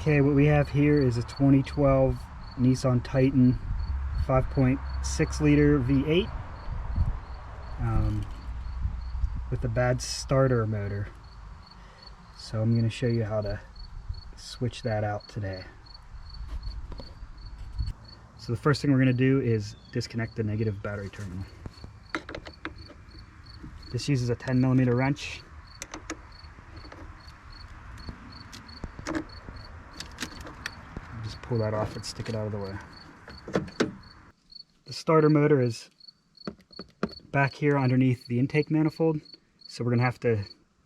Okay, what we have here is a 2012 Nissan Titan 5.6 liter V8 with a bad starter motor. So I'm going to show you how to switch that out today. So the first thing we're going to do is disconnect the negative battery terminal. This uses a 10mm wrench. Just pull that off and stick it out of the way. The starter motor is back here underneath the intake manifold, so we're going to have to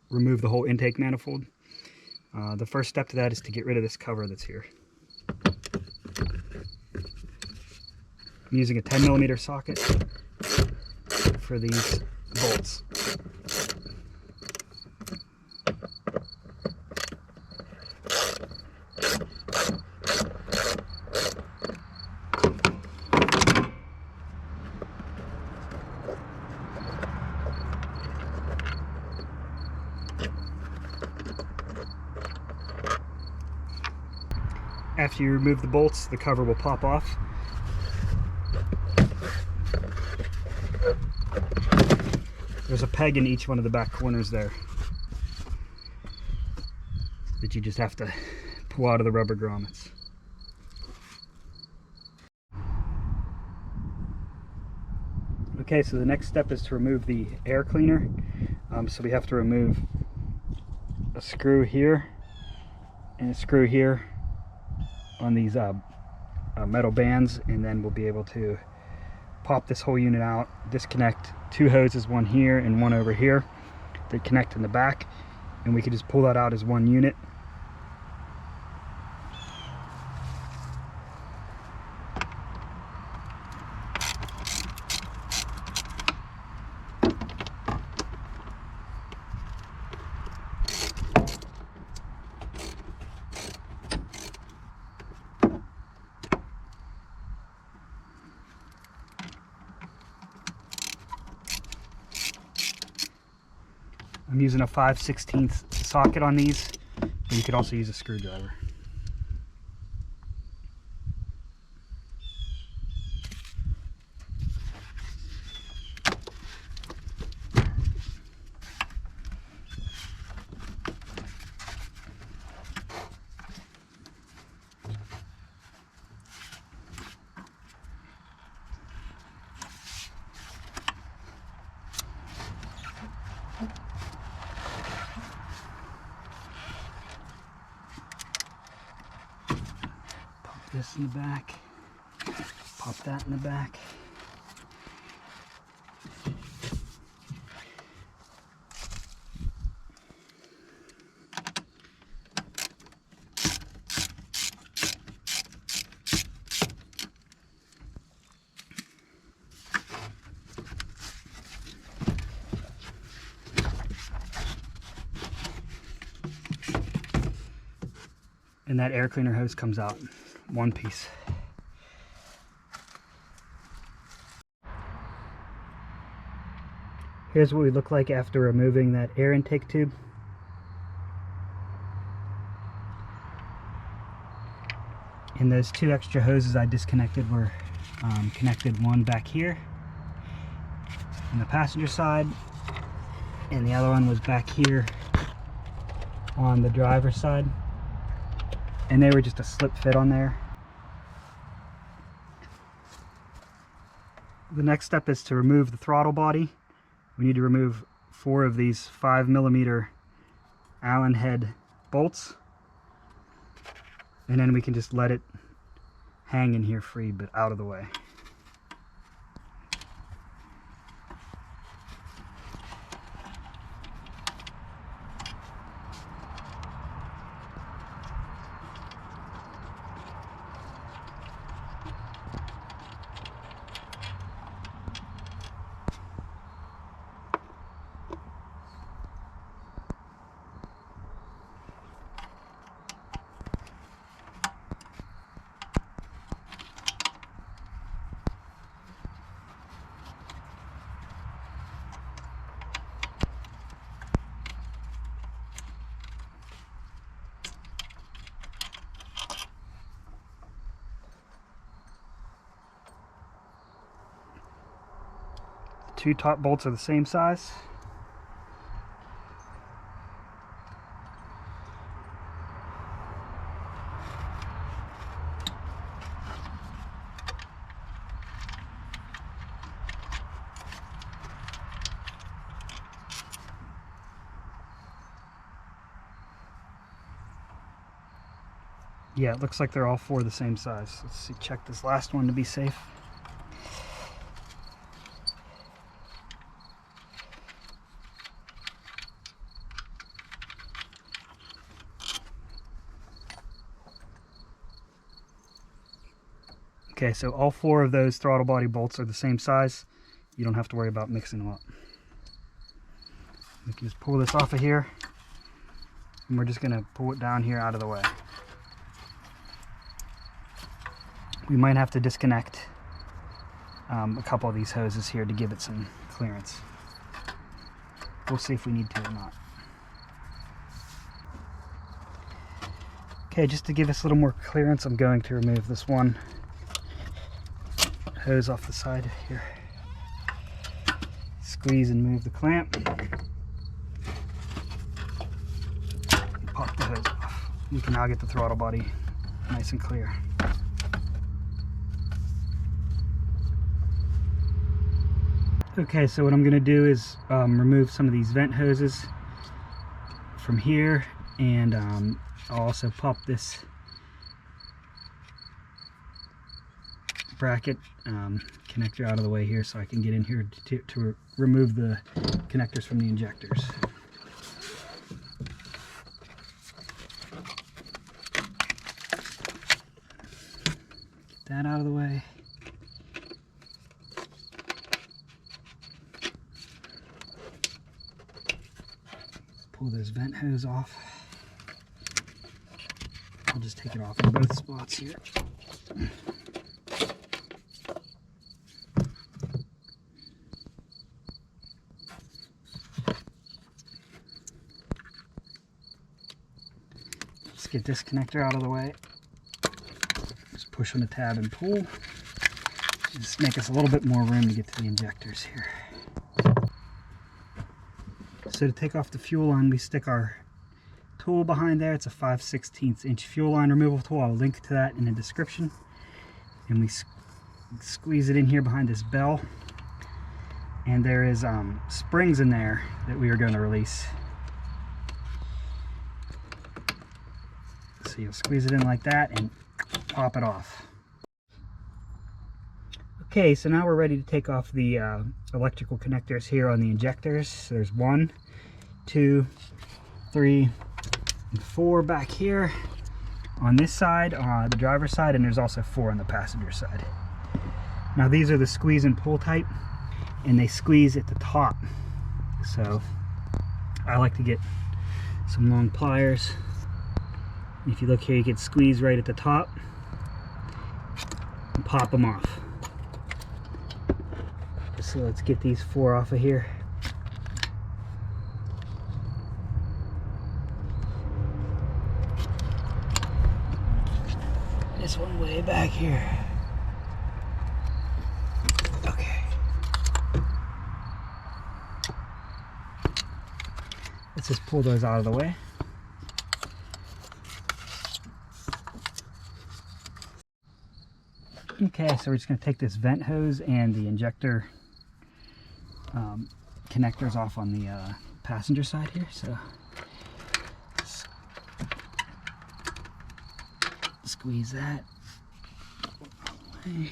remove the whole intake manifold. The first step to that is to get rid of this cover that's here. I'm using a 10mm socket for these bolts. After you remove the bolts, the cover will pop off. There's a peg in each one of the back corners there that you just have to pull out of the rubber grommets. Okay, so the next step is to remove the air cleaner. So we have to remove a screw here and a screw here on these metal bands, and then we'll be able to pop this whole unit out, disconnect two hoses, one here and one over here. They connect in the back, and we can just pull that out as one unit. I'm using a 5/16 socket on these, but you could also use a screwdriver. This in the back, pop that in the back. And that air cleaner hose comes out one piece. Here's what we look like after removing that air intake tube. And those two extra hoses I disconnected were connected, one back here on the passenger side, and the other one was back here on the driver's side. And they were just a slip fit on there. The next step is to remove the throttle body. We need to remove 4 of these 5mm Allen head bolts. And then we can just let it hang in here free, but out of the way. two top bolts are the same size. Yeah, it looks like they're all four the same size. Let's see, check this last one to be safe. Okay, so all four of those throttle body bolts are the same size. You don't have to worry about mixing them up. We can just pull this off of here, and we're just gonna pull it down here out of the way. We might have to disconnect a couple of these hoses here to give it some clearance. We'll see if we need to or not. Okay, just to give us a little more clearance, I'm going to remove this one hose off the side here. Squeeze and move the clamp. Pop the hose off. You can now get the throttle body nice and clear. Okay, so what I'm going to do is remove some of these vent hoses from here, and I'll also pop this bracket connector out of the way here so I can get in here to remove the connectors from the injectors. Get that out of the way. Pull this vent hose off. I'll just take it off in both spots here. Let's get this connector out of the way. Just push on the tab and pull. Just make us a little bit more room to get to the injectors here. So to take off the fuel line, we stick our tool behind there. It's a 5/16 inch fuel line removal tool. I'll link to that in the description. And we squeeze it in here behind this bell. And there is springs in there that we are going to release. So you'll squeeze it in like that and pop it off. Okay, so now we're ready to take off the electrical connectors here on the injectors. So there's 1, 2, 3, and 4 back here on this side, the driver's side, and there's also 4 on the passenger side. Now these are the squeeze and pull type, and they squeeze at the top. So I like to get some long pliers. If you look here, you can squeeze right at the top and pop them off. So let's get these 4 off of here. This one way back here. Okay. Let's just pull those out of the way. Okay, so we're just going to take this vent hose and the injector connectors off on the passenger side here. So squeeze that away.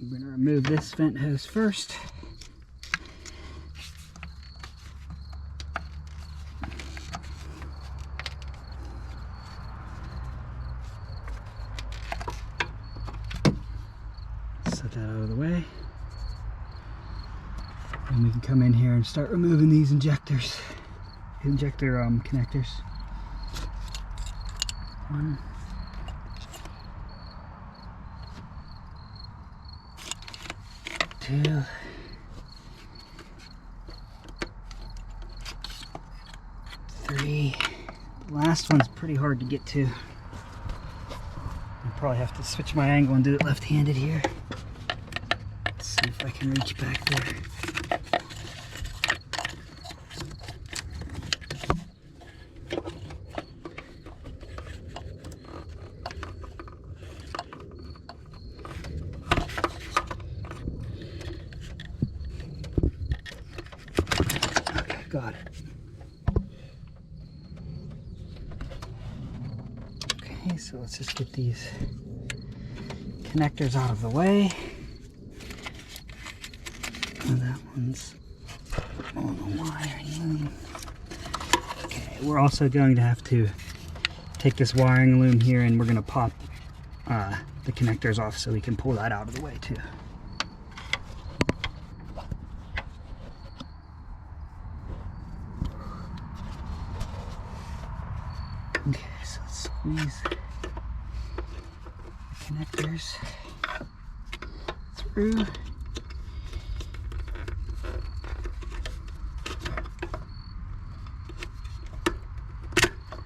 I'm going to remove this vent hose first. Set that out of the way. And we can come in here and start removing these injector connectors. 1, 2, 3. The last one's pretty hard to get to. I'll probably have to switch my angle and do it left-handed here. Let's see if I can reach back there. Okay, got it. Okay, so let's just get these connectors out of the way. And that one's on the wiring. Okay, we're also going to have to take this wiring loom here and we're going to pop the connectors off so we can pull that out of the way too. Okay, so let's squeeze the connectors through.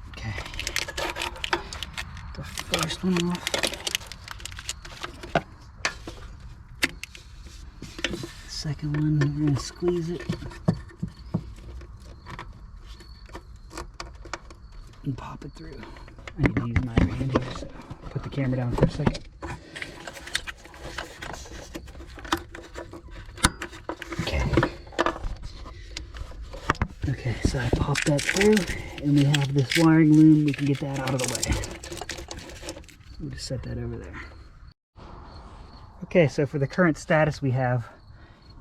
Okay, the first one off. The second one, we're going to squeeze it and pop it through. I need to use my hand here, so put the camera down for a second. Okay. Okay, so I popped that through, and we have this wiring loom. We can get that out of the way. We'll just set that over there. Okay, so for the current status, we have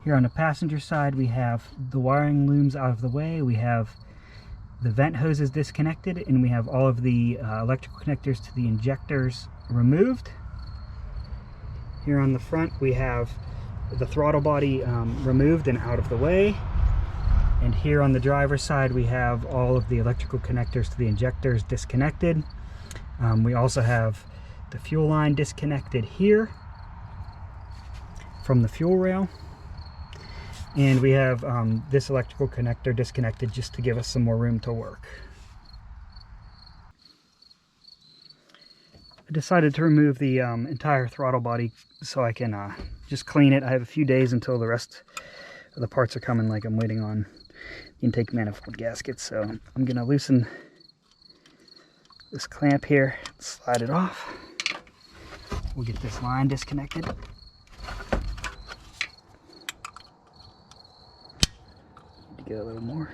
here on the passenger side, we have the wiring looms out of the way. We have the vent hoses disconnected, and we have all of the electrical connectors to the injectors removed. Here on the front, we have the throttle body removed and out of the way. And here on the driver's side, we have all of the electrical connectors to the injectors disconnected. We also have the fuel line disconnected here from the fuel rail. And we have this electrical connector disconnected just to give us some more room to work. I decided to remove the entire throttle body so I can just clean it. I have a few days until the rest of the parts are coming, like I'm waiting on intake manifold gaskets. So I'm going to loosen this clamp here, slide it off. We'll get this line disconnected. Get a little more.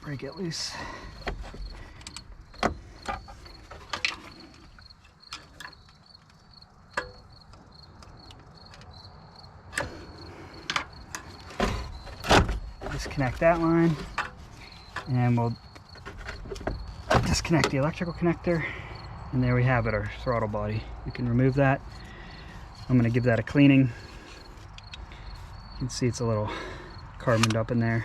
Break it loose. Disconnect that line. And we'll disconnect the electrical connector, and there we have it, our throttle body. We can remove that. I'm going to give that a cleaning. You can see it's a little carboned up in there,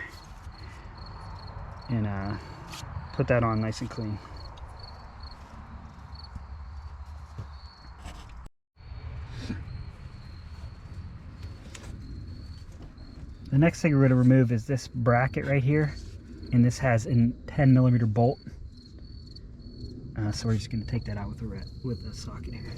and put that on nice and clean. The next thing we're going to remove is this bracket right here. And this has a 10mm bolt, so we're just going to take that out with the socket here.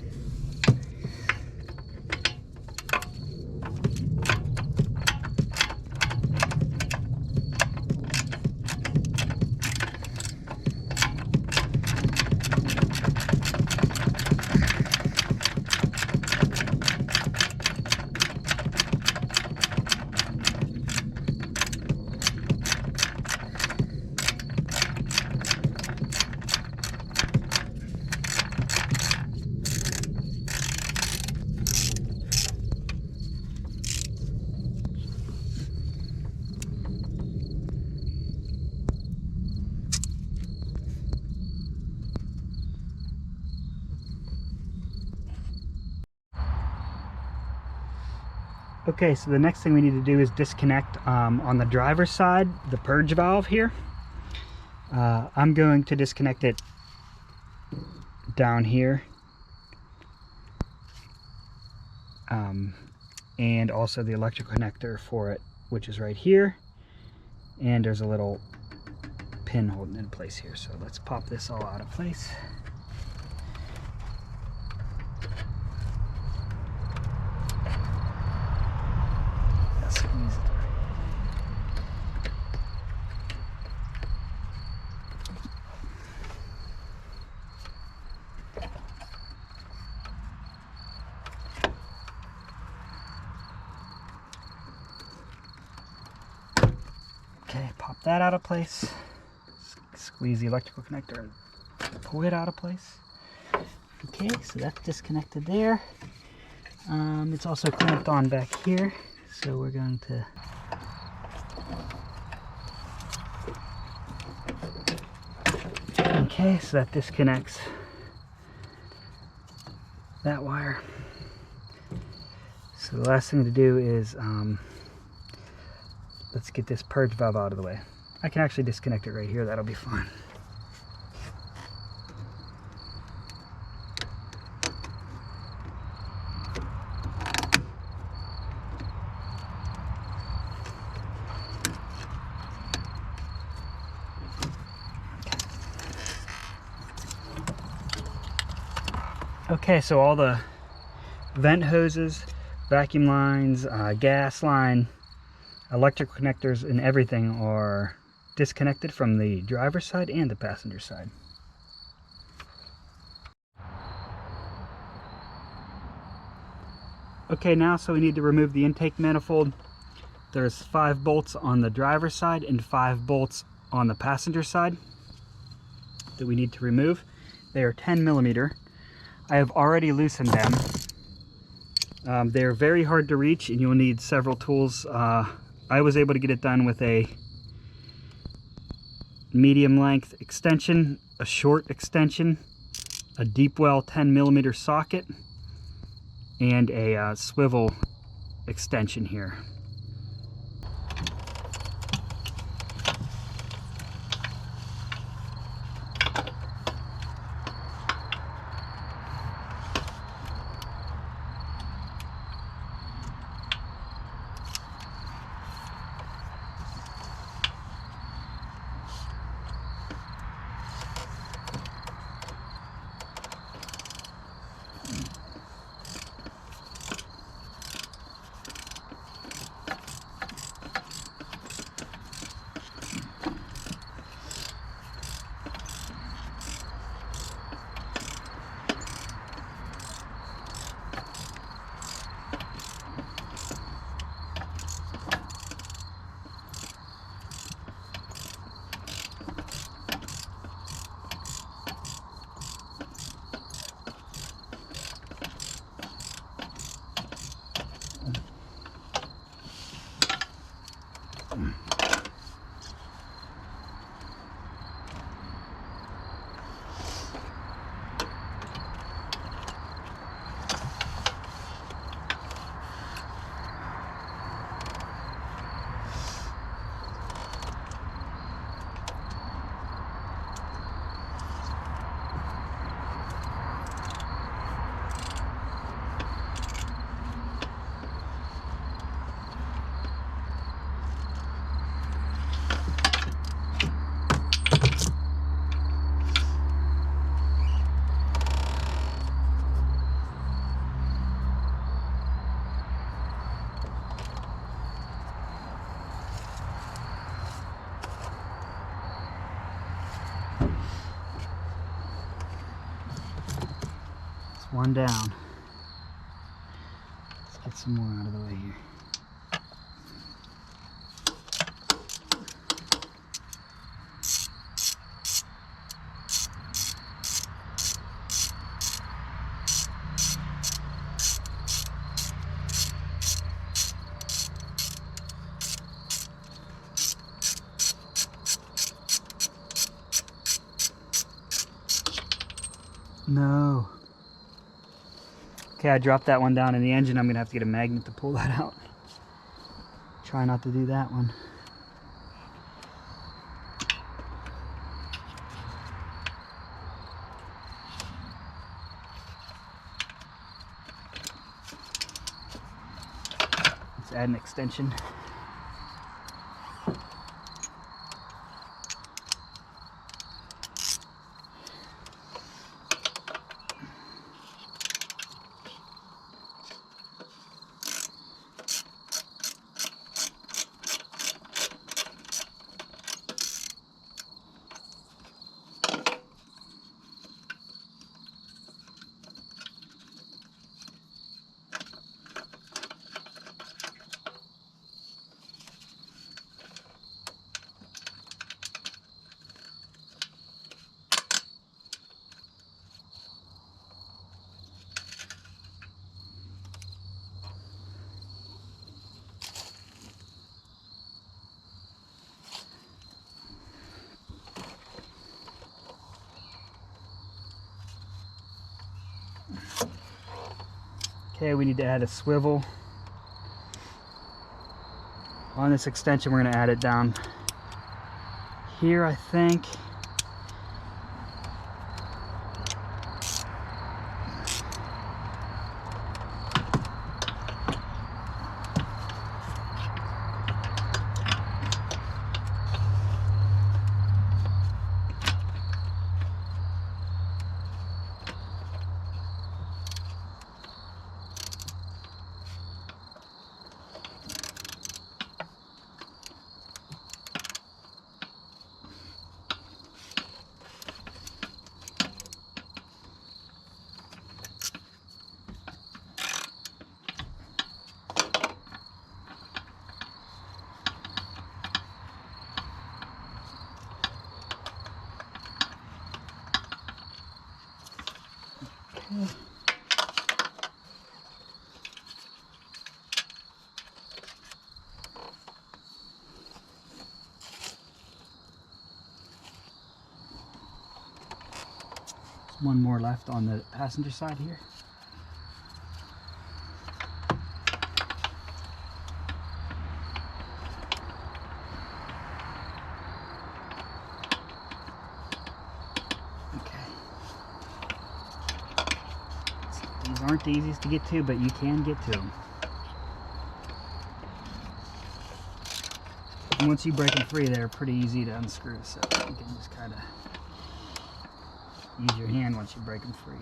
Okay, so the next thing we need to do is disconnect on the driver's side the purge valve here. I'm going to disconnect it down here, and also the electrical connector for it, which is right here, and there's a little pin holding it in place here. So let's pop this all out of place. Squeeze it. Okay, pop that out of place. Squeeze the electrical connector and pull it out of place. Okay, so that's disconnected there. It's also clamped on back here, so we're going to okay, so that disconnects that wire. So the last thing to do is let's get this purge valve out of the way. I can actually disconnect it right here, that'll be fine. Okay, so all the vent hoses, vacuum lines, gas line, electrical connectors, and everything are disconnected from the driver's side and the passenger side. Okay, now so we need to remove the intake manifold. There's 5 bolts on the driver's side and 5 bolts on the passenger side that we need to remove. They are 10mm. I have already loosened them. They're very hard to reach and you'll need several tools. I was able to get it done with a medium length extension, a short extension, a deep well 10mm socket, and a swivel extension here. One down. Let's get some more out of the way here. No. Okay, I dropped that one down in the engine. I'm gonna have to get a magnet to pull that out. try not to do that one. Let's add an extension. Okay, we need to add a swivel. On this extension, we're going to add it down here, I think. One more left on the passenger side here. Okay. These aren't the easiest to get to, but you can get to them. And once you break them free, they're pretty easy to unscrew, so you can just kind of use your hand once you break them free.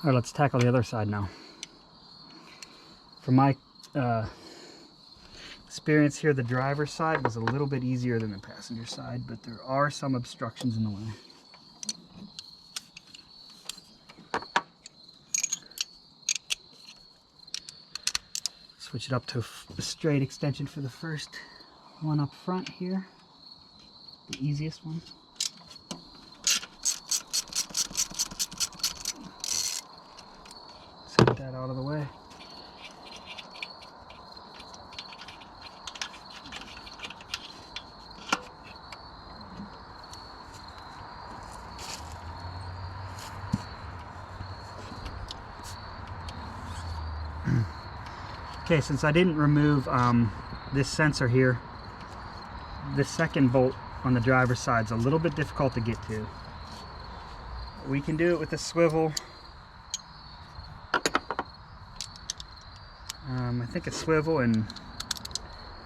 All right, let's tackle the other side now. From my experience here, the driver's side was a little bit easier than the passenger side, but there are some obstructions in the way. Switch it up to a straight extension for the first one up front here, the easiest one. That out of the way. Okay, since I didn't remove this sensor here, this second bolt on the driver's side is a little bit difficult to get to. We can do it with a swivel. I think a swivel and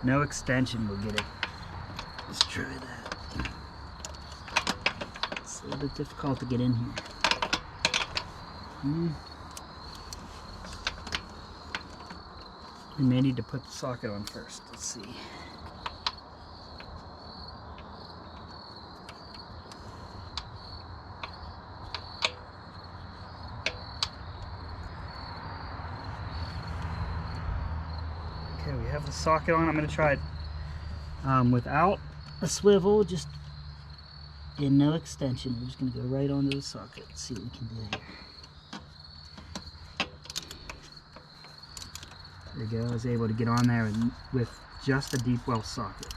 no extension will get it. Let's try that. It's a little bit difficult to get in here. We may need to put the socket on first. Let's see. Okay, we have the socket on. I'm going to try it without a swivel, just in no extension. We're just going to go right onto the socket and see what we can do here. There we go. I was able to get on there with just a deep well socket.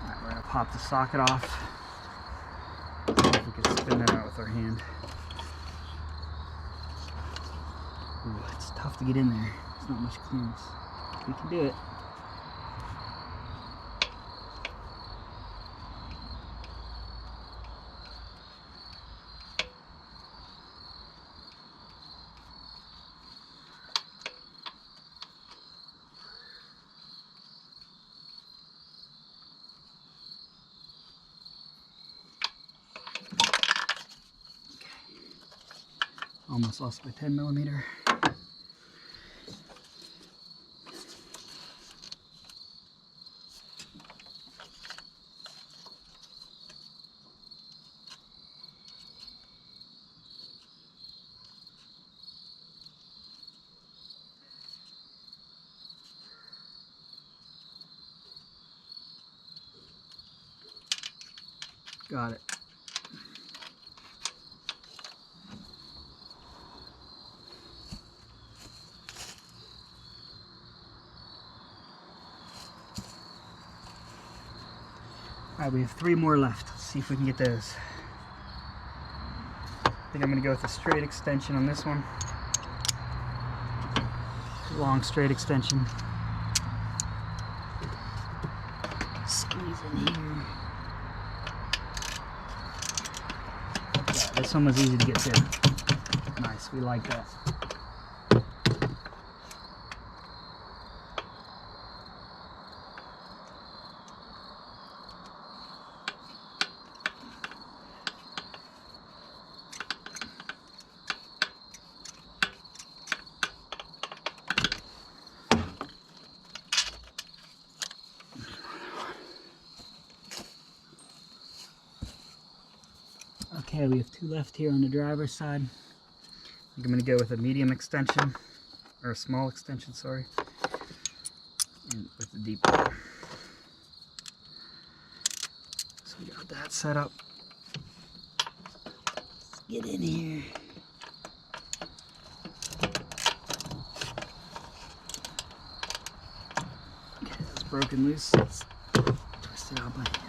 Alright, we're going to pop the socket off. See if we can spin that out with our hand. Ooh, it's tough to get in there. There's not much clearance. We can do it. Almost lost my 10mm. Got it. Alright, we have 3 more left. Let's see if we can get those. I think I'm going to go with a straight extension on this one. Long straight extension. Squeeze in here. Yeah, this one was easy to get to. Nice, we like that. Okay, we have 2 left here on the driver's side. I think I'm going to go with a medium extension, or a small extension, sorry, and with the deep one. So we got that set up. Let's get in here. Okay, that's broken loose. Let's twist it out by hand.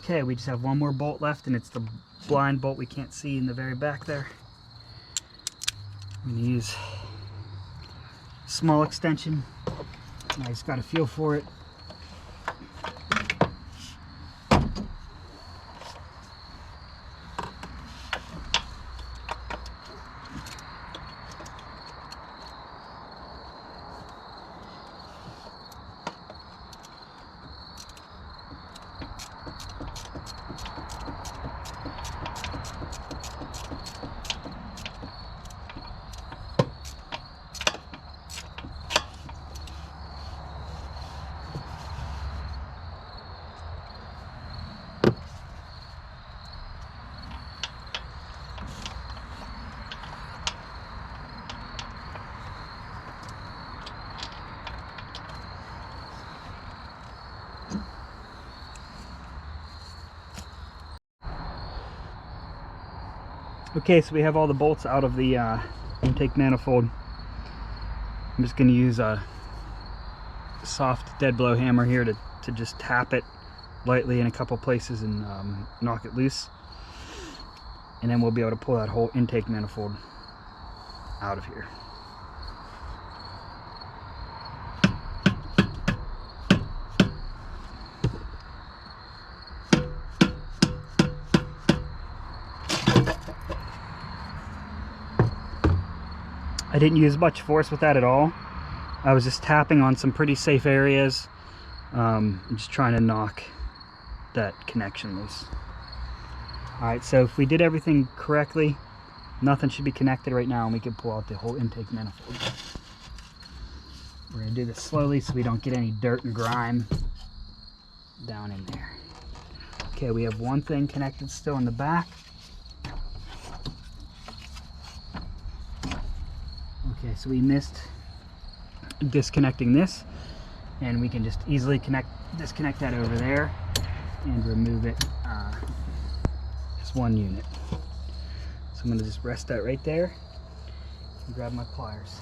Okay, we just have 1 more bolt left, and it's the blind bolt we can't see in the very back there. I'm going to use a small extension. I just got a feel for it. Okay, so we have all the bolts out of the intake manifold. I'm just going to use a soft dead blow hammer here to just tap it lightly in a couple places and knock it loose. And then we'll be able to pull that whole intake manifold out of here. I didn't use much force with that at all. I was just tapping on some pretty safe areas. I'm just trying to knock that connection loose. Alright, so if we did everything correctly, nothing should be connected right now, and we can pull out the whole intake manifold. We're going to do this slowly so we don't get any dirt and grime down in there. Okay, we have one thing connected still in the back. Okay, so we missed disconnecting this, and we can just easily disconnect that over there and remove it as one unit. So I'm going to just rest that right there and grab my pliers.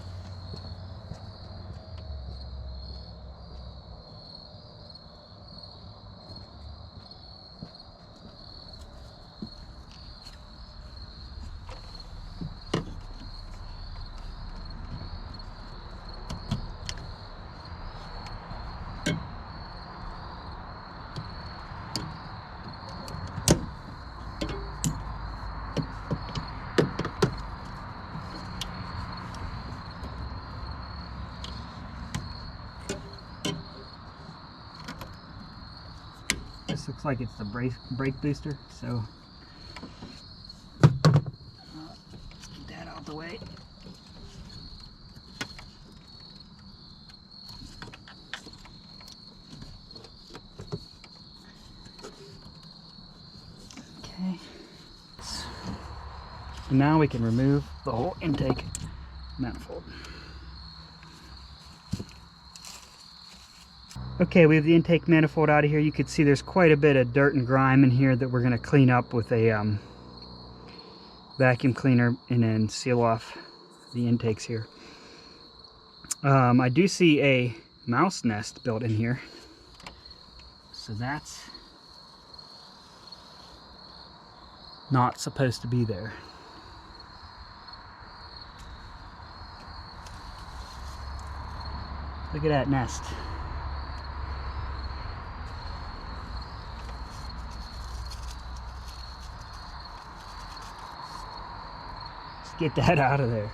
This looks like it's the brake booster, so let's get that out of the way. Okay. And now we can remove the whole intake manifold. Okay, we have the intake manifold out of here. You can see there's quite a bit of dirt and grime in here that we're going to clean up with a vacuum cleaner and then seal off the intakes here. I do see a mouse nest built in here, so that's not supposed to be there. Look at that nest. Get that out of there.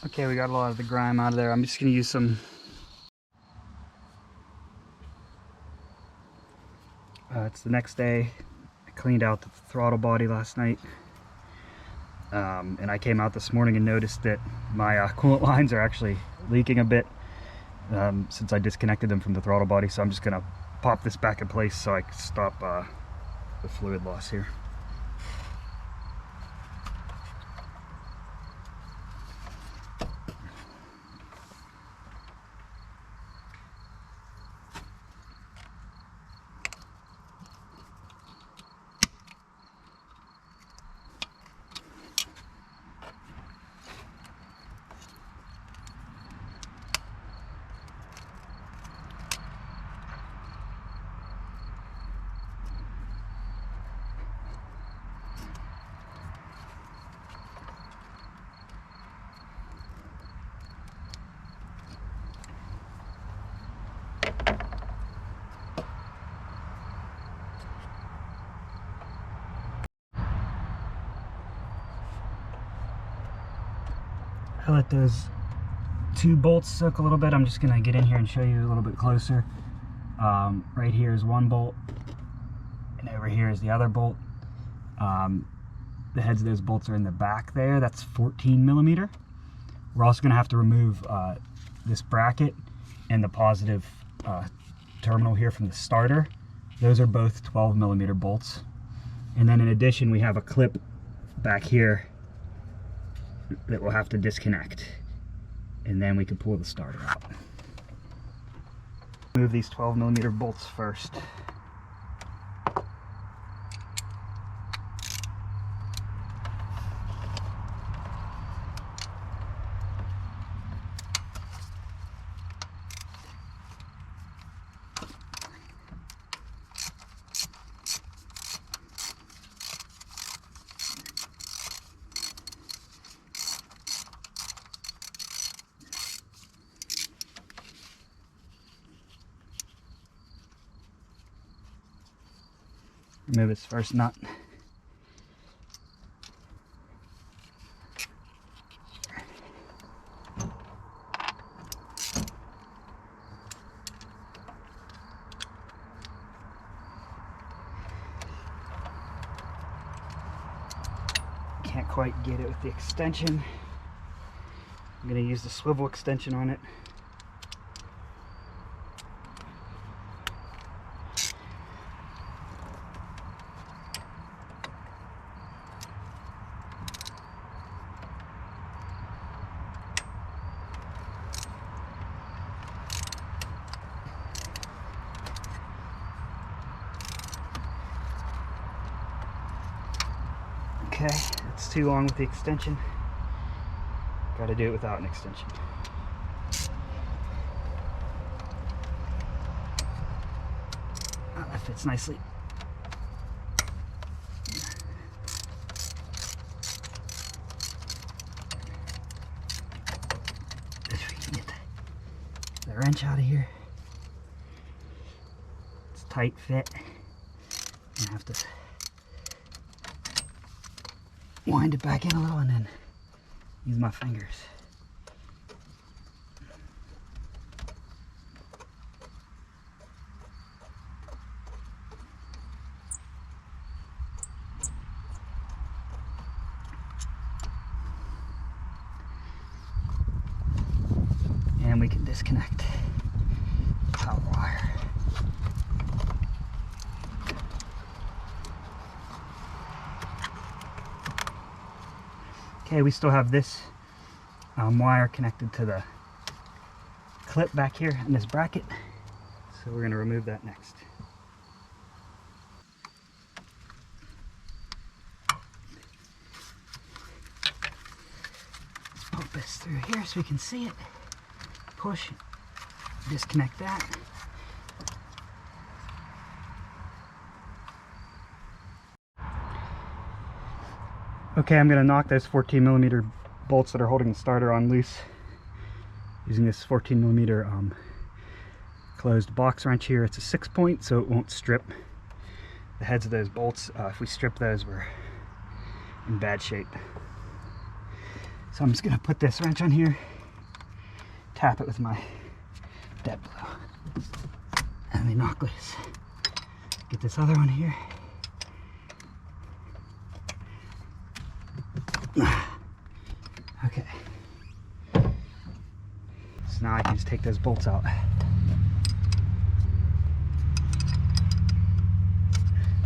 Okay, we got a lot of the grime out of there. I'm just going to use some it's the next day. I cleaned out the throttle body last night, and I came out this morning and noticed that my coolant lines are actually leaking a bit since I disconnected them from the throttle body. So I'm just going to pop this back in place so I can stop the fluid loss here. to let those two bolts soak a little bit. I'm just going to get in here and show you a little bit closer. Right here is one bolt, and over here is the other bolt. The heads of those bolts are in the back there. That's 14 millimeter. We're also going to have to remove this bracket and the positive terminal here from the starter. Those are both 12 millimeter bolts. And then in addition, we have a clip back here that we'll have to disconnect, and then we can pull the starter out. Move these 12 millimeter bolts first. Remove its first nut. Can't quite get it with the extension. I'm going to use the swivel extension on it. Okay, it's too long with the extension. Got to do it without an extension. That fits nicely. If we can get the wrench out of here. It's a tight fit. I have to wind it back in a little and then use my fingers. And we can disconnect the power wire. Okay, we still have this wire connected to the clip back here in this bracket, so we're going to remove that next. Let's poke this through here so we can see it. Push, disconnect that. Okay, I'm going to knock those 14 millimeter bolts that are holding the starter on loose using this 14 millimeter closed box wrench here. It's a 6-point, so it won't strip the heads of those bolts. If we strip those, we're in bad shape. So I'm just going to put this wrench on here, tap it with my dead blow, and we knock loose. Get this other one here. Okay, so now I can just take those bolts out.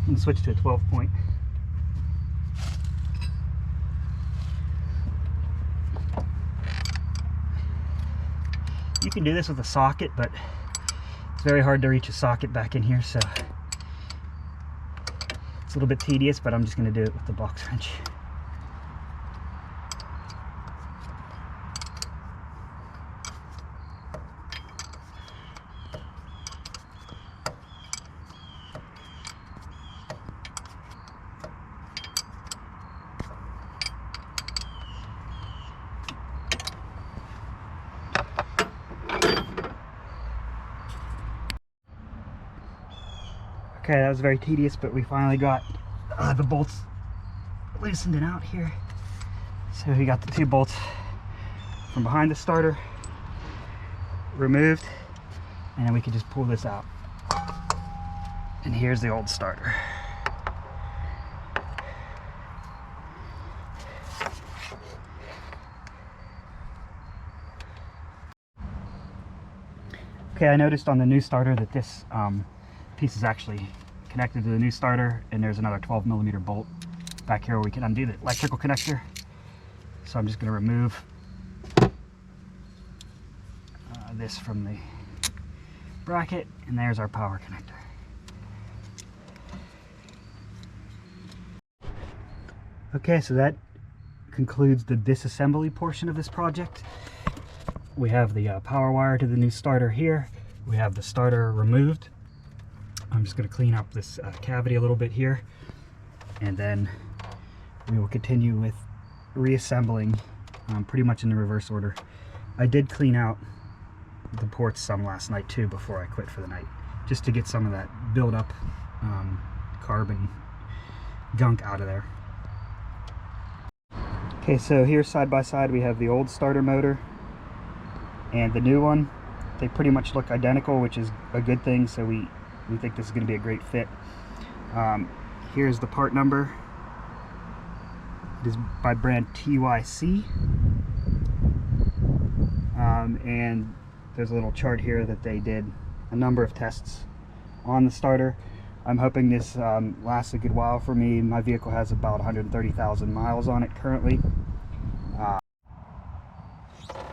And switch to a 12-point. You can do this with a socket, but it's very hard to reach a socket back in here, so it's a little bit tedious, but I'm just going to do it with the box wrench. Okay, that was very tedious, but we finally got the bolts loosened and out here. So we got the two bolts from behind the starter removed, and we can just pull this out. And here's the old starter. Okay, I noticed on the new starter that this piece is actually connected to the new starter, and there's another 12mm bolt back here where we can undo the electrical connector. So I'm just going to remove this from the bracket, and there's our power connector. Okay, so that concludes the disassembly portion of this project. We have the power wire to the new starter here. We have the starter removed. I'm just going to clean up this cavity a little bit here, and then we will continue with reassembling pretty much in the reverse order. I did clean out the ports some last night too before I quit for the night, just to get some of that build-up carbon gunk out of there. Okay, so here side by side we have the old starter motor and the new one. They pretty much look identical, which is a good thing, so we think this is going to be a great fit. Here's the part number. It is by brand TYC, and there's a little chart here that they did a number of tests on the starter. I'm hoping this lasts a good while for me. My vehicle has about 130,000 miles on it currently.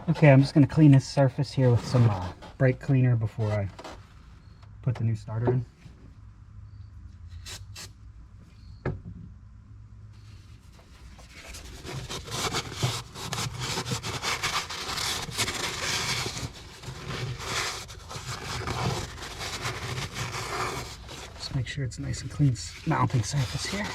Okay, I'm just going to clean this surface here with some brake cleaner before I put the new starter in. Just make sure it's nice and clean mounting surface here.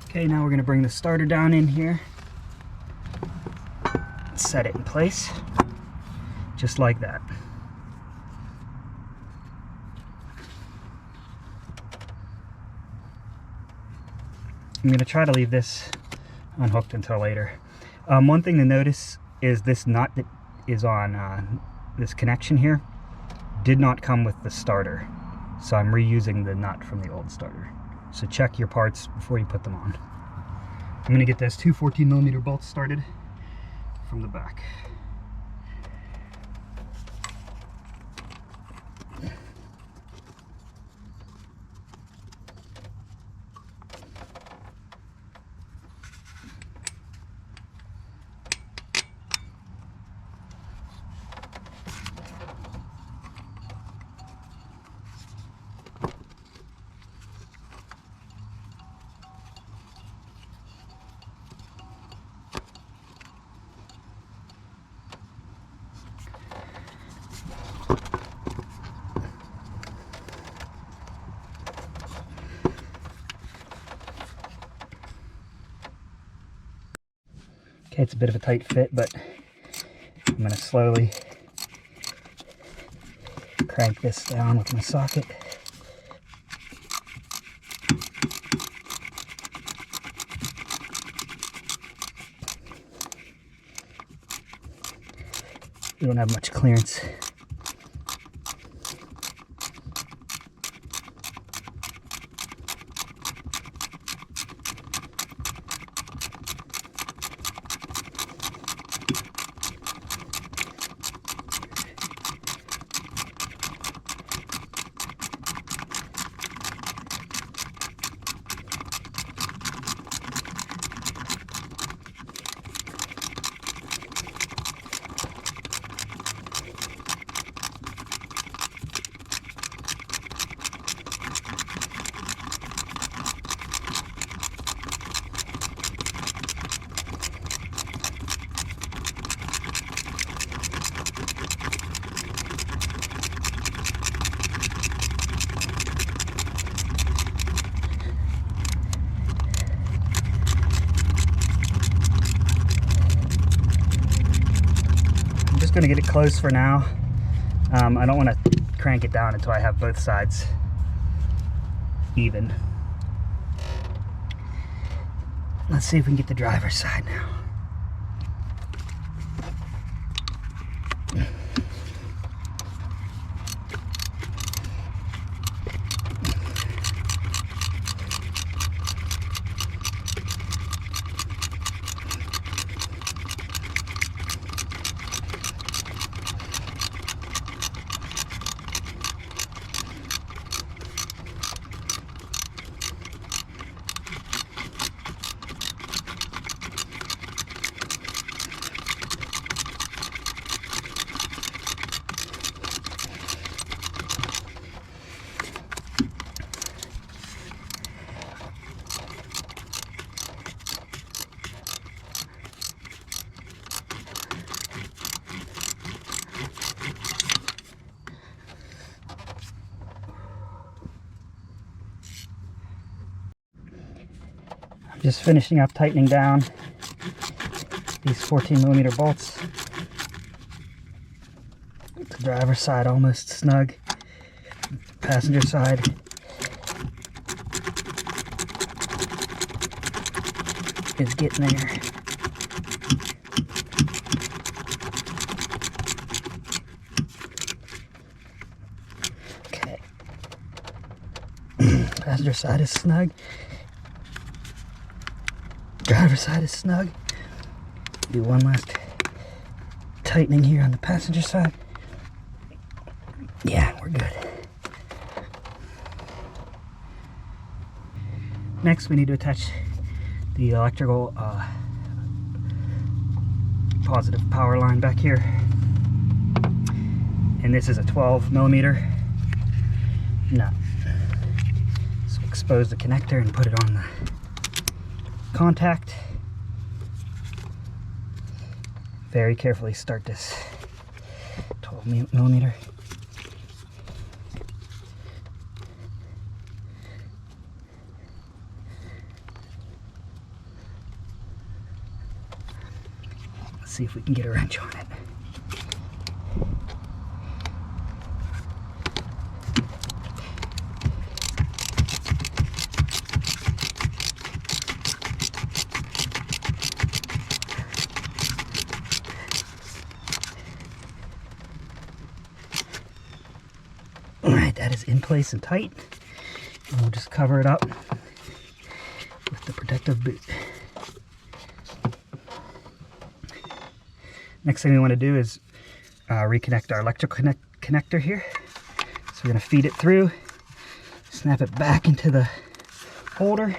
Okay, now we're going to bring the starter down in here, set it in place, just like that. I'm going to try to leave this unhooked until later. One thing to notice is this nut that is on this connection here did not come with the starter, so I'm reusing the nut from the old starter. So check your parts before you put them on. I'm going to get those two 14mm bolts started from the back. Okay, it's a bit of a tight fit, but I'm going to slowly crank this down with my socket. We don't have much clearance. just going to get it close for now. I don't want to crank it down until I have both sides even. Let's see if we can get the driver's side now. Just finishing up tightening down these 14mm bolts. The driver's side almost snug. Passenger side is getting there. Okay. Passenger side is snug. Driver's side is snug. Do one last tightening here on the passenger side. Yeah, we're good. Next, we need to attach the electrical positive power line back here. And this is a 12mm nut. So expose the connector and put it on the contact. Very carefully start this 12mm. Let's see if we can get a wrench on it. Alright, that is in place and tight. And we'll just cover it up with the protective boot. Next thing we want to do is reconnect our electrical connector here. So we're going to feed it through, snap it back into the holder,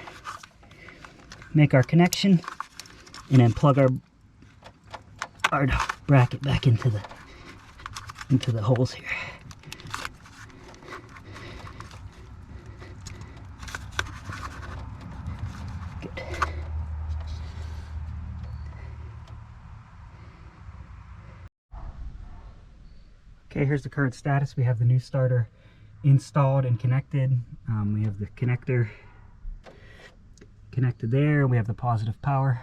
make our connection, and then plug our bracket back into the holes here. Good. Okay, here's the current status. We have the new starter installed and connected. We have the connector connected there. We have the positive power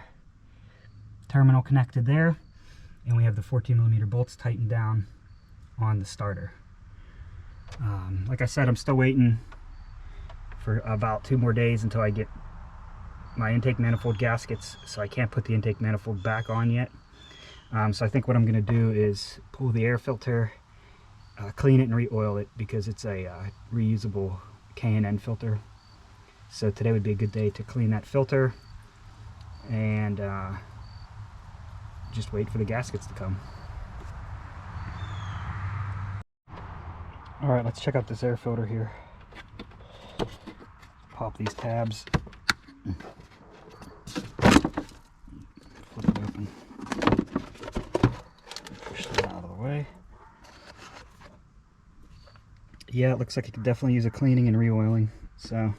terminal connected there. And we have the 14mm bolts tightened down on the starter. Like I said, I'm still waiting for about 2 more days until I get my intake manifold gaskets, so I can't put the intake manifold back on yet. So I think what I'm going to do is pull the air filter, clean it and re-oil it, because it's a reusable K&N filter. So today would be a good day to clean that filter and just wait for the gaskets to come. Alright, let's check out this air filter here. Pop these tabs. Flip it open. Push that out of the way. Yeah, it looks like it could definitely use a cleaning and re-oiling. So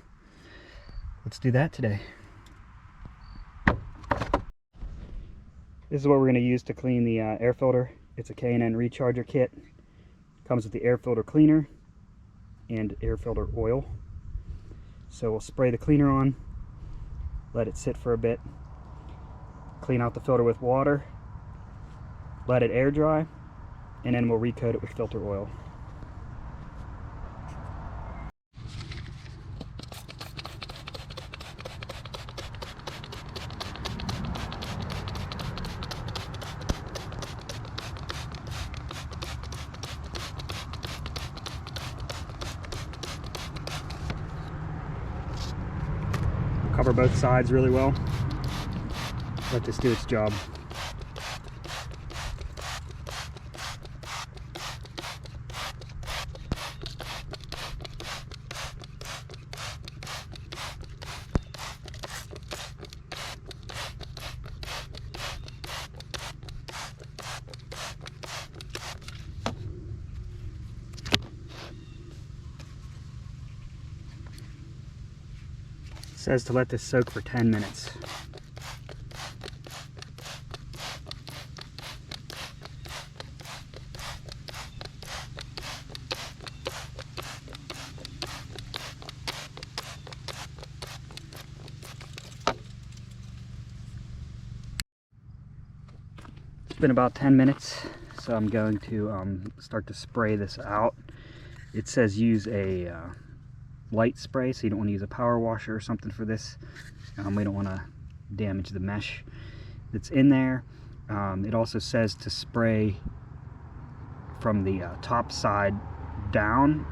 let's do that today. This is what we're going to use to clean the air filter. It's a K&N recharger kit. Comes with the air filter cleaner and air filter oil. So we'll spray the cleaner on, let it sit for a bit, clean out the filter with water, let it air dry, and then we'll recoat it with filter oil. Cover both sides really well. Let this do its job. It says to let this soak for 10 minutes. It's been about 10 minutes, so I'm going to start to spray this out. It says use a light spray, so you don't want to use a power washer or something for this. We don't want to damage the mesh that's in there. It also says to spray from the top side down,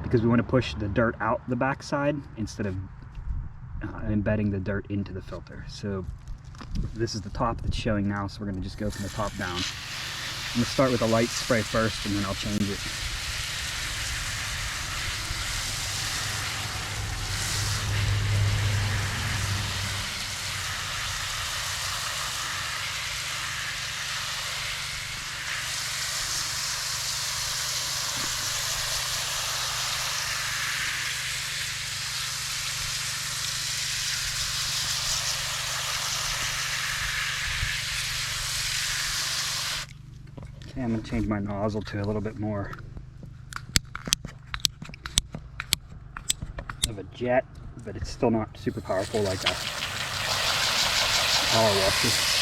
because we want to push the dirt out the back side instead of embedding the dirt into the filter. So this is the top that's showing now, so we're going to just go from the top down. I'm going to start with a light spray first, and then I'll change it. I'm going to change my nozzle to a little bit more of a jet, but it's still not super powerful like a power washer.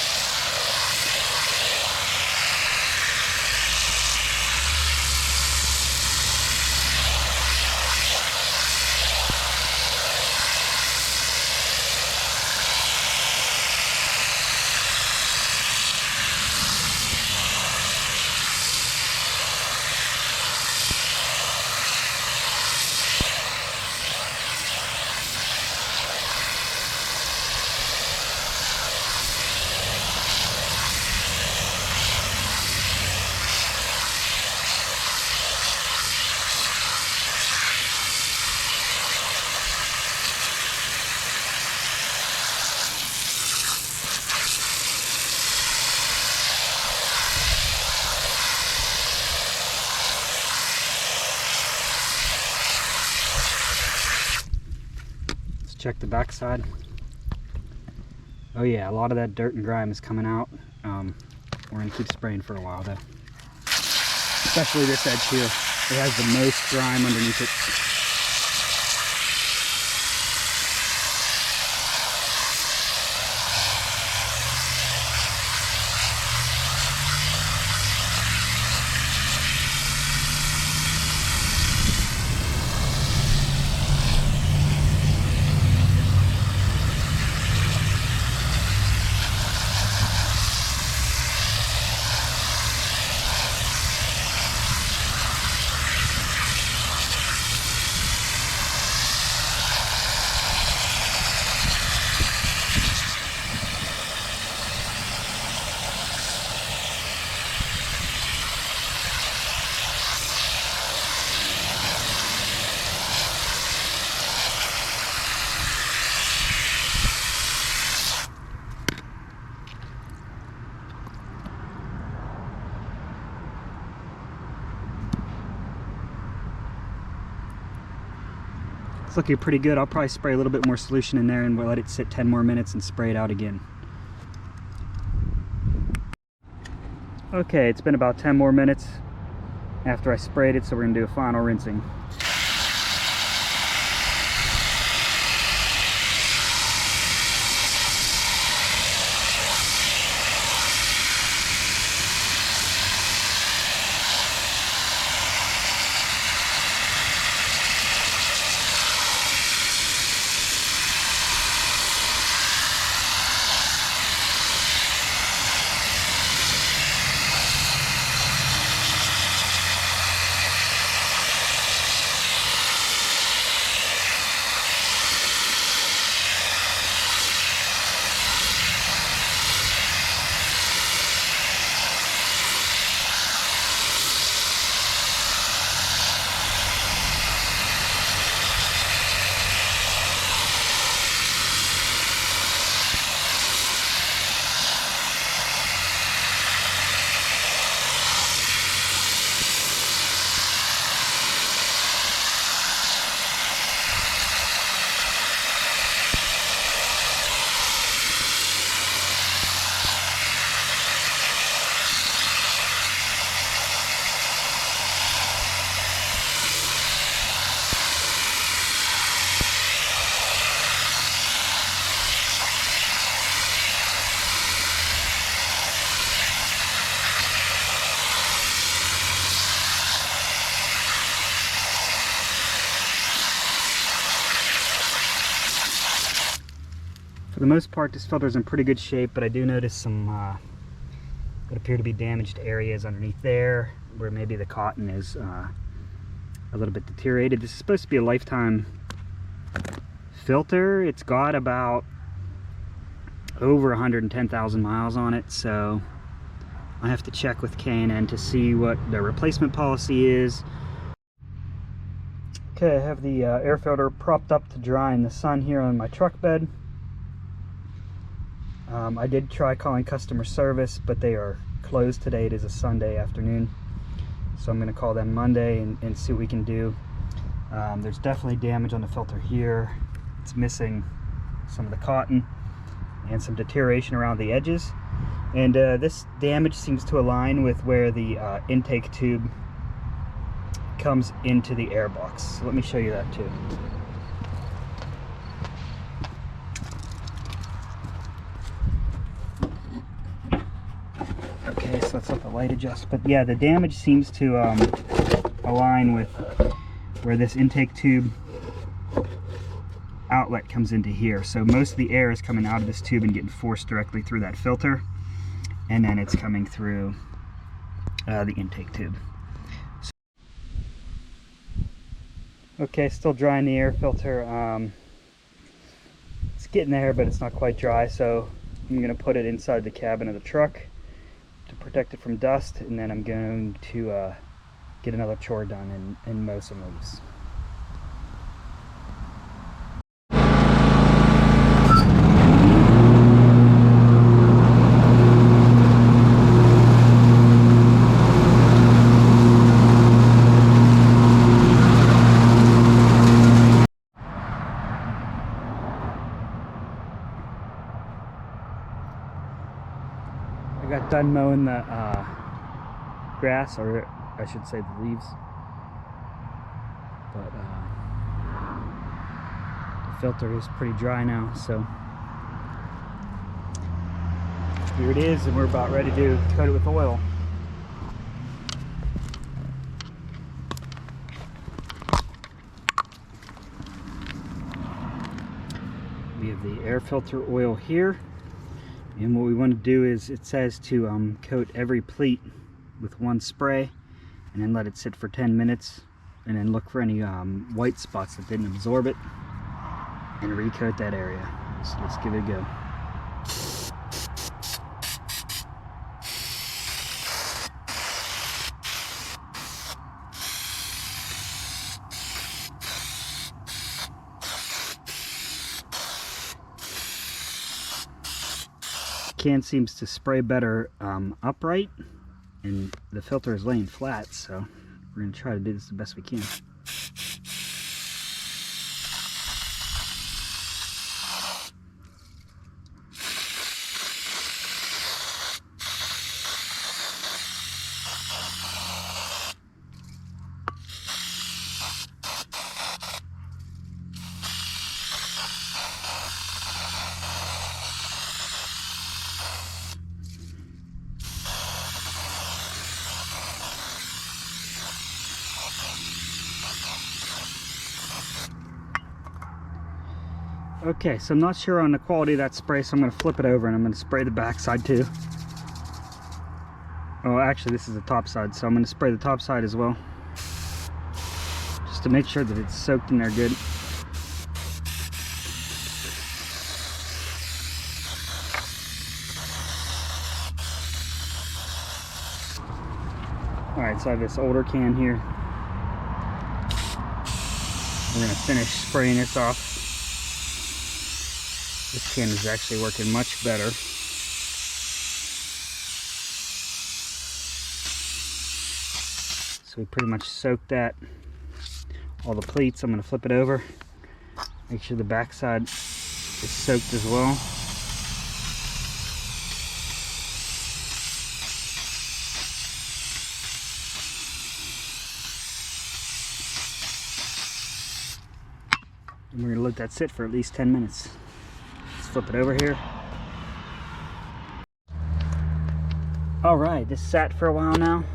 Check the back side. Oh yeah, a lot of that dirt and grime is coming out. We're going to keep spraying for a while though. Especially this edge here. It has the most grime underneath it. It's looking pretty good. I'll probably spray a little bit more solution in there and we'll let it sit 10 more minutes and spray it out again. Okay, it's been about 10 more minutes after I sprayed it, so we're going to do a final rinsing. For the most part, this filter is in pretty good shape, but I do notice some what appear to be damaged areas underneath there, where maybe the cotton is a little bit deteriorated. This is supposed to be a lifetime filter. It's got about over 110,000 miles on it, so I have to check with K&N to see what the replacement policy is. Okay, I have the air filter propped up to dry in the sun here on my truck bed. I did try calling customer service, but they are closed today. It is a Sunday afternoon, so I'm going to call them Monday and see what we can do. There's definitely damage on the filter here. It's missing some of the cotton and some deterioration around the edges, and this damage seems to align with where the intake tube comes into the air box. So let me show you that too. Okay, so let's let the light adjust. But yeah, the damage seems to align with where this intake tube outlet comes into here. So most of the air is coming out of this tube and getting forced directly through that filter, and then it's coming through the intake tube. Okay, still drying the air filter. It's getting there, but it's not quite dry, so I'm going to put it inside the cabin of the truck to protect it from dust, and then I'm going to get another chore done and mow some leaves. I got done mowing the grass, or I should say the leaves, but the filter is pretty dry now, so here it is, and we're about ready to coat it with oil. We have the air filter oil here. And what we want to do is, it says to coat every pleat with one spray and then let it sit for 10 minutes and then look for any white spots that didn't absorb it and recoat that area. So let's give it a go. Can seems to spray better upright, and the filter is laying flat, so we're going to try to do this the best we can. Okay, so I'm not sure on the quality of that spray, so I'm going to flip it over and I'm going to spray the back side too. Oh, actually this is the top side, so I'm going to spray the top side as well, just to make sure that it's soaked in there good. Alright, so I have this older can here. We're going to finish spraying this off. This can is actually working much better. So we pretty much soaked that, all the pleats. I'm going to flip it over, make sure the back side is soaked as well. And we're going to let that sit for at least 10 minutes. Flip it over here. All right, this sat for a while now.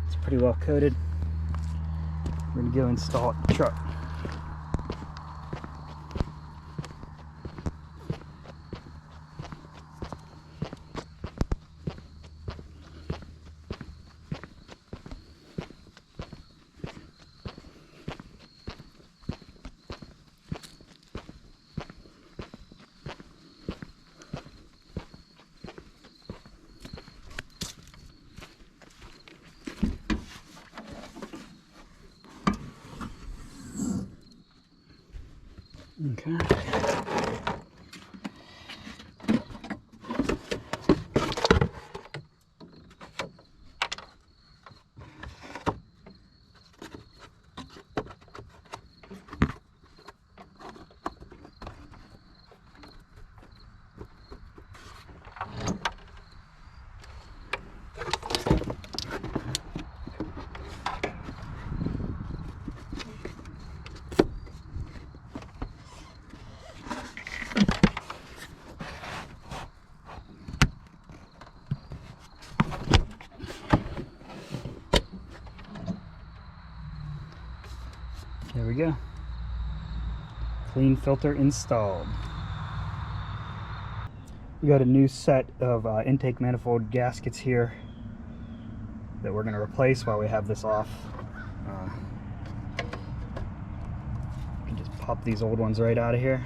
It's pretty well coated. We're gonna go install it in the truck. Okay. There we go. Clean filter installed. We got a new set of intake manifold gaskets here that we're going to replace while we have this off. You can just pop these old ones right out of here.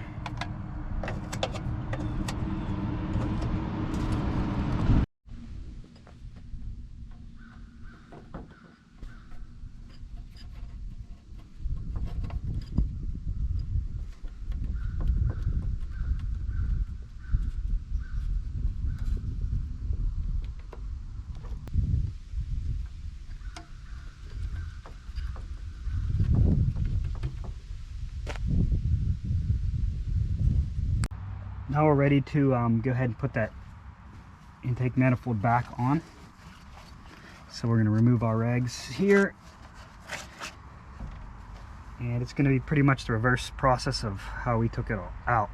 Now we're ready to go ahead and put that intake manifold back on. So we're going to remove our rags here. And it's going to be pretty much the reverse process of how we took it all out.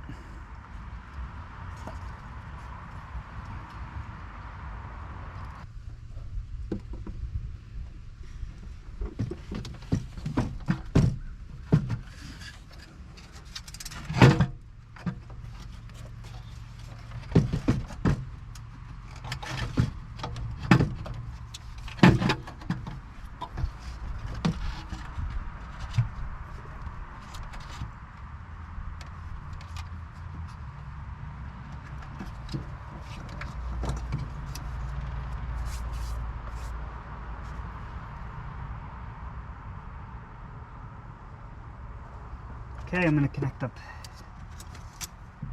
Okay, I'm going to connect up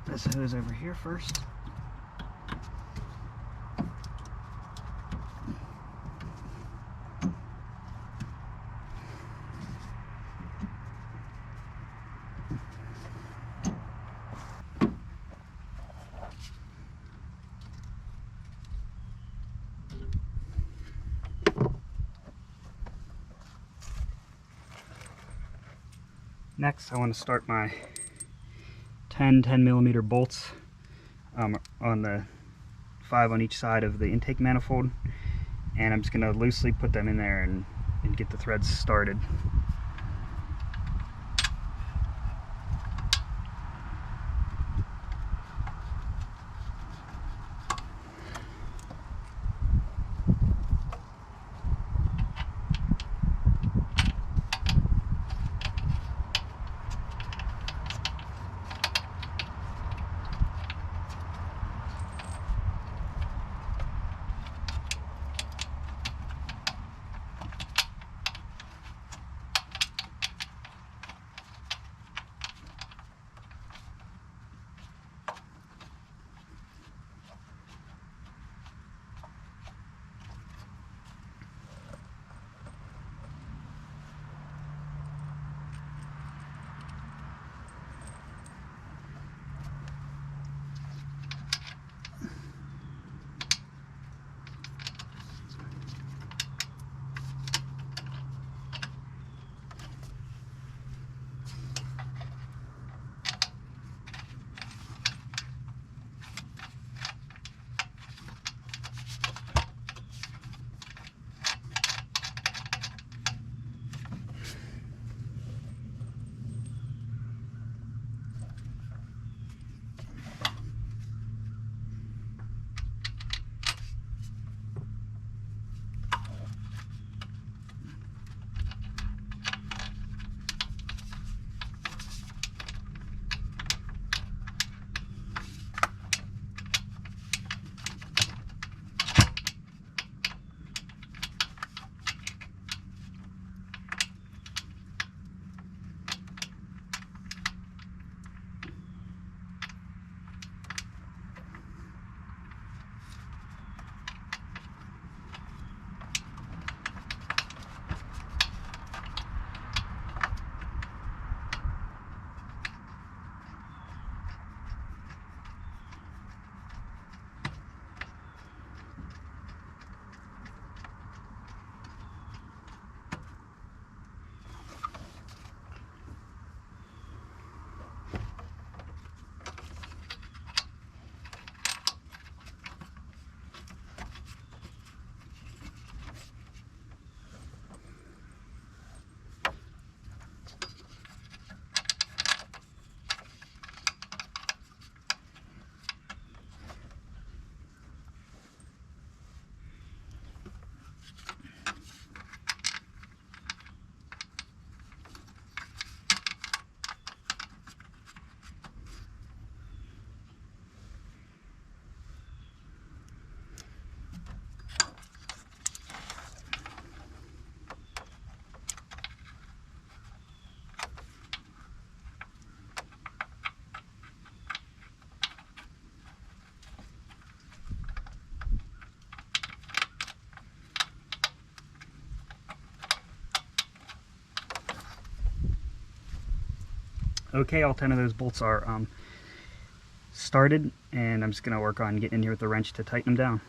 this hose over here first. Next, I want to start my 10 millimeter bolts on the 5 on each side of the intake manifold, and I'm just going to loosely put them in there and get the threads started. Okay, all 10 of those bolts are started, and I'm just going to work on getting in here with the wrench to tighten them down.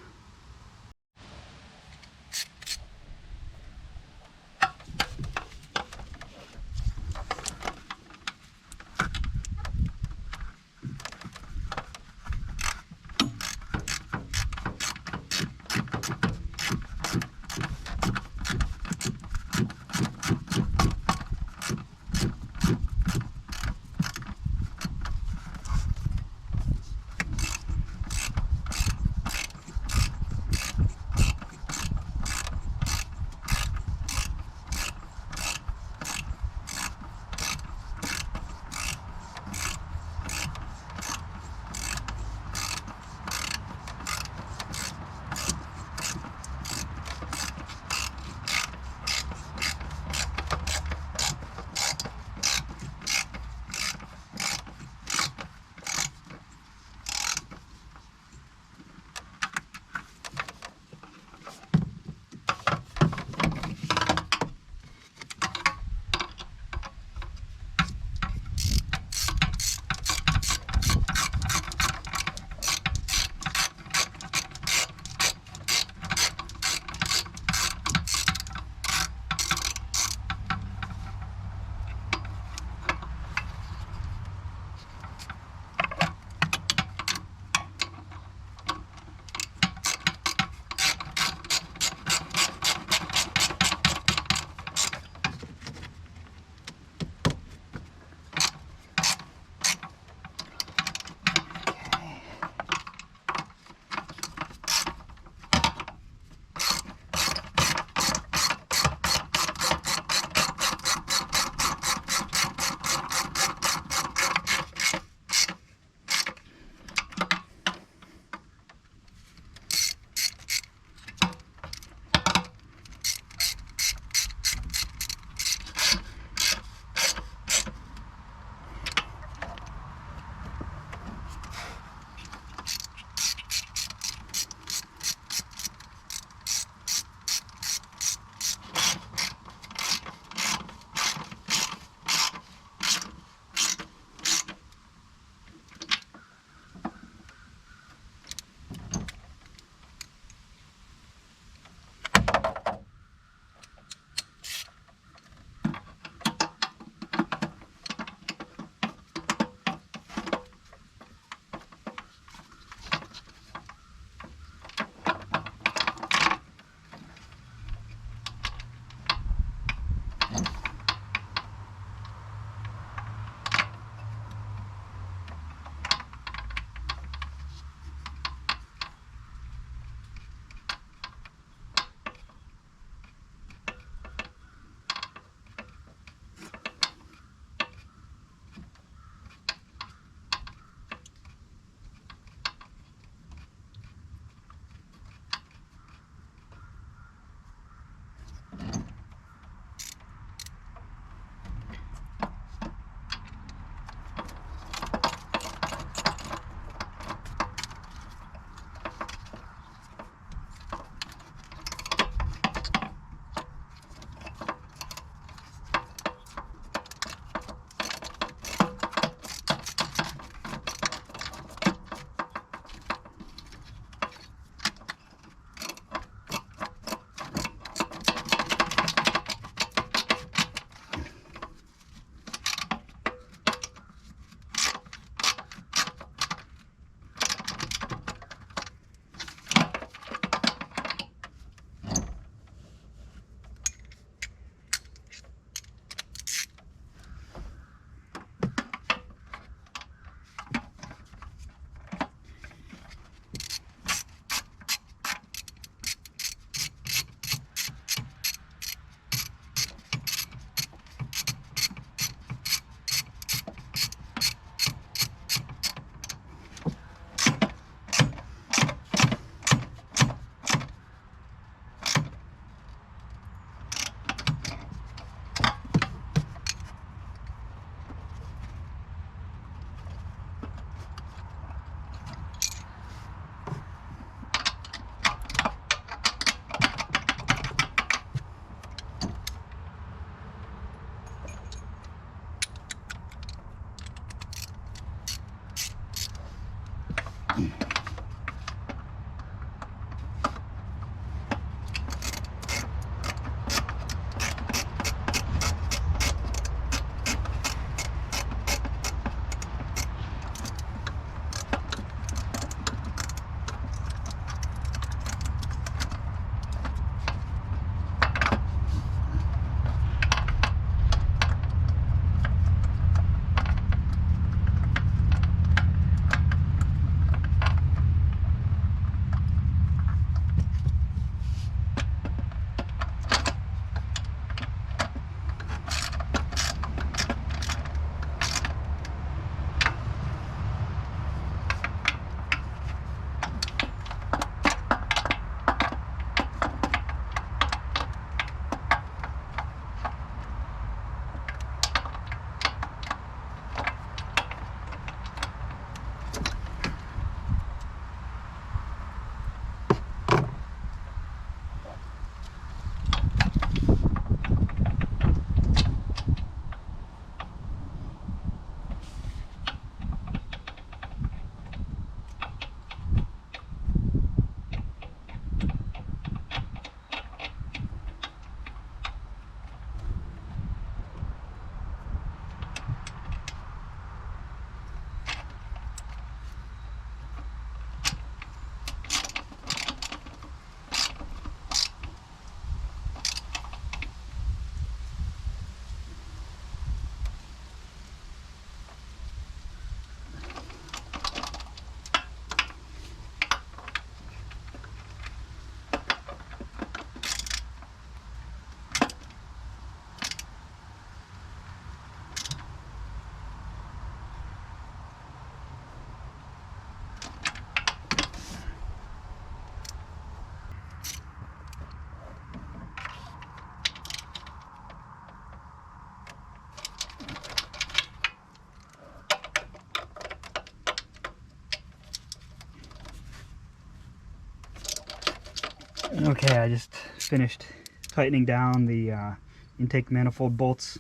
Okay, I just finished tightening down the intake manifold bolts.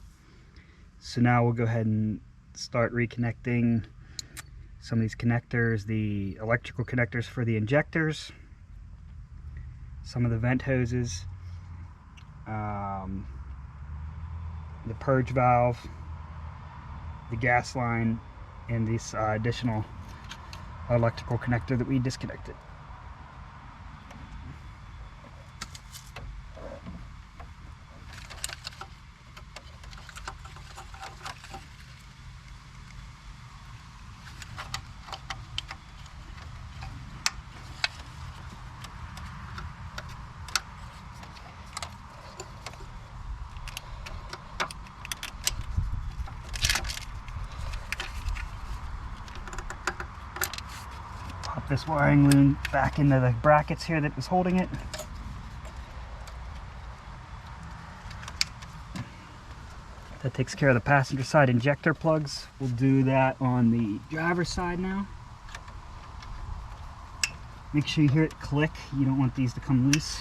So now we'll go ahead and start reconnecting some of these connectors, the electrical connectors for the injectors, some of the vent hoses, the purge valve, the gas line, and this additional electrical connector that we disconnected. Pop this wiring loom back into the brackets here that was holding it. That takes care of the passenger side injector plugs. We'll do that on the driver's side now. Make sure you hear it click. You don't want these to come loose.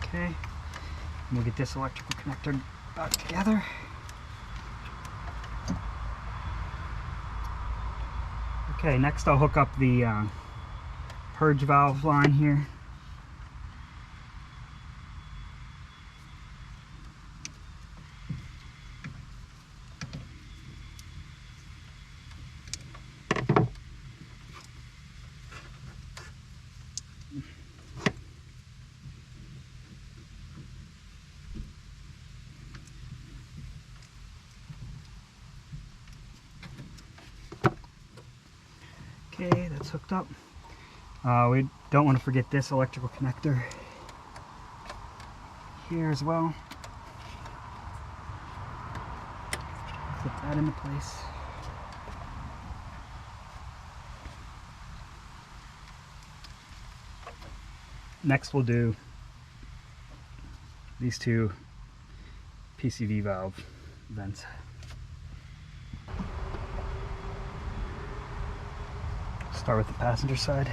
Okay, and we'll get this electrical connector back together. Okay, next I'll hook up the purge valve line here. Okay, that's hooked up. We don't want to forget this electrical connector here as well. Clip that into place. Next we'll do these two PCV valve vents. Start with the passenger side.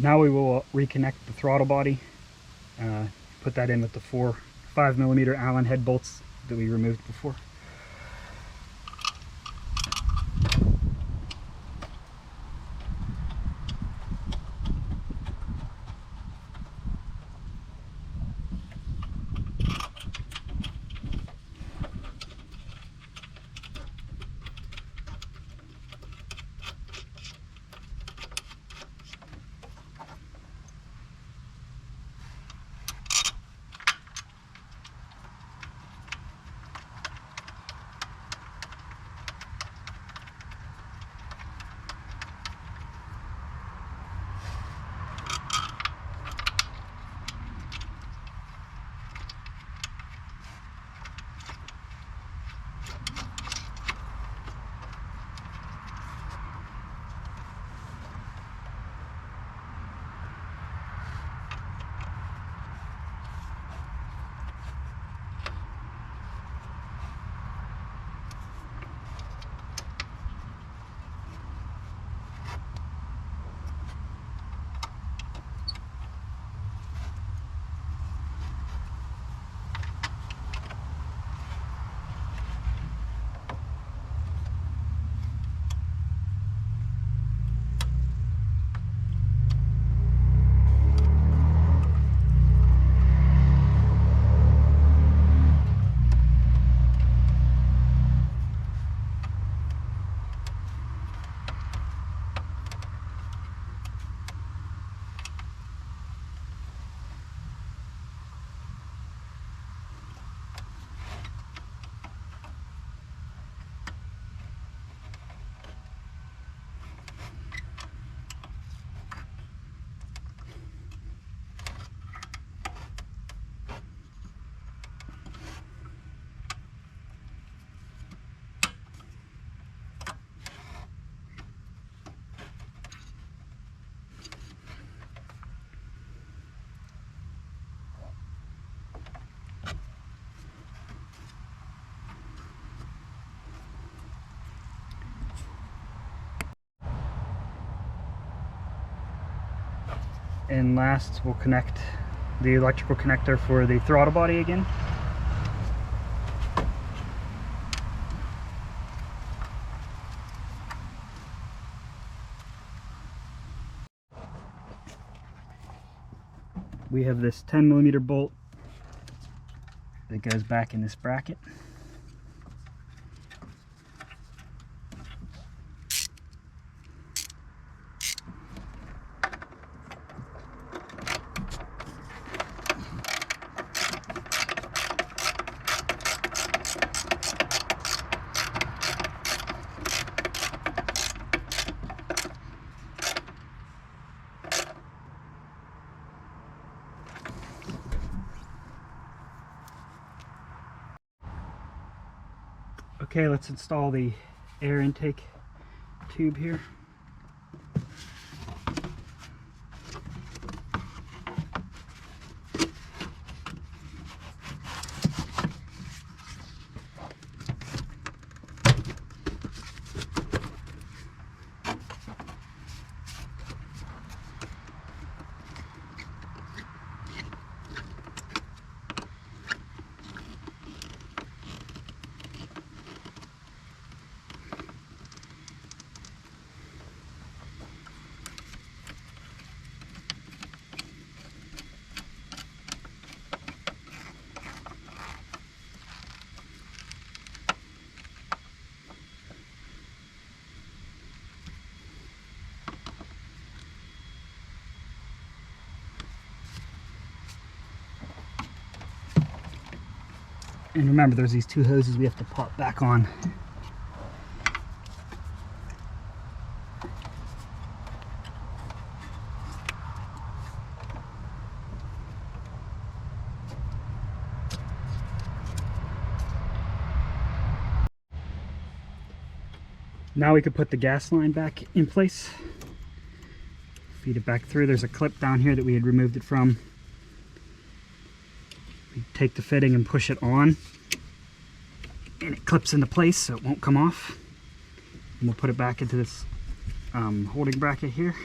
Now we will reconnect the throttle body, put that in with the 5mm Allen head bolts that we removed before. And last, we'll connect the electrical connector for the throttle body again. We have this 10mm bolt that goes back in this bracket. Okay, let's install the air intake tube here. And remember, there's these two hoses we have to pop back on. Now we could put the gas line back in place. Feed it back through. There's a clip down here that we had removed it from. We take the fitting and push it on, and it clips into place so it won't come off. And we'll put it back into this holding bracket here.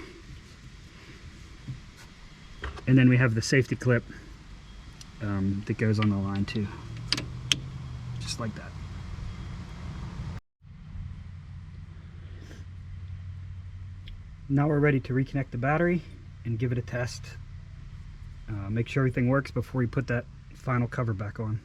And then we have the safety clip that goes on the line too, just like that. Now we're ready to reconnect the battery and give it a test. Make sure everything works before we put that final cover back on.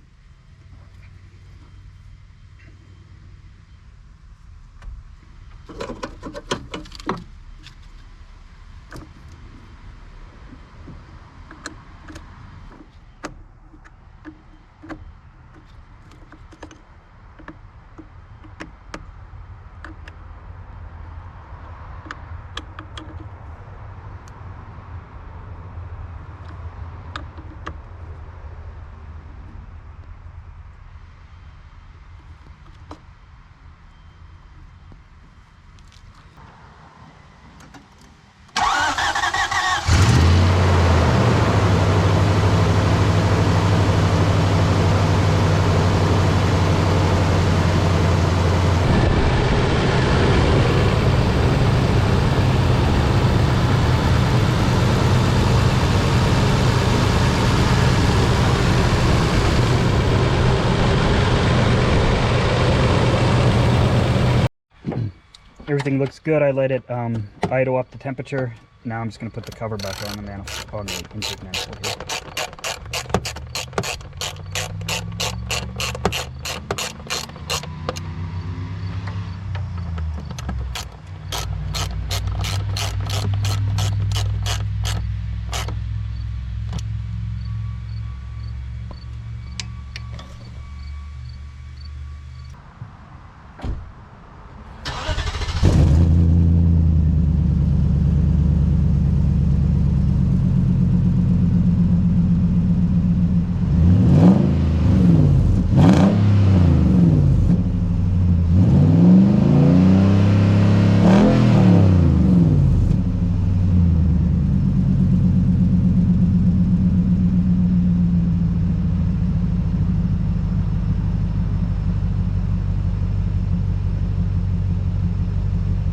Everything looks good. I let it idle up the temperature. Now I'm just going to put the cover back on the intake manifold here.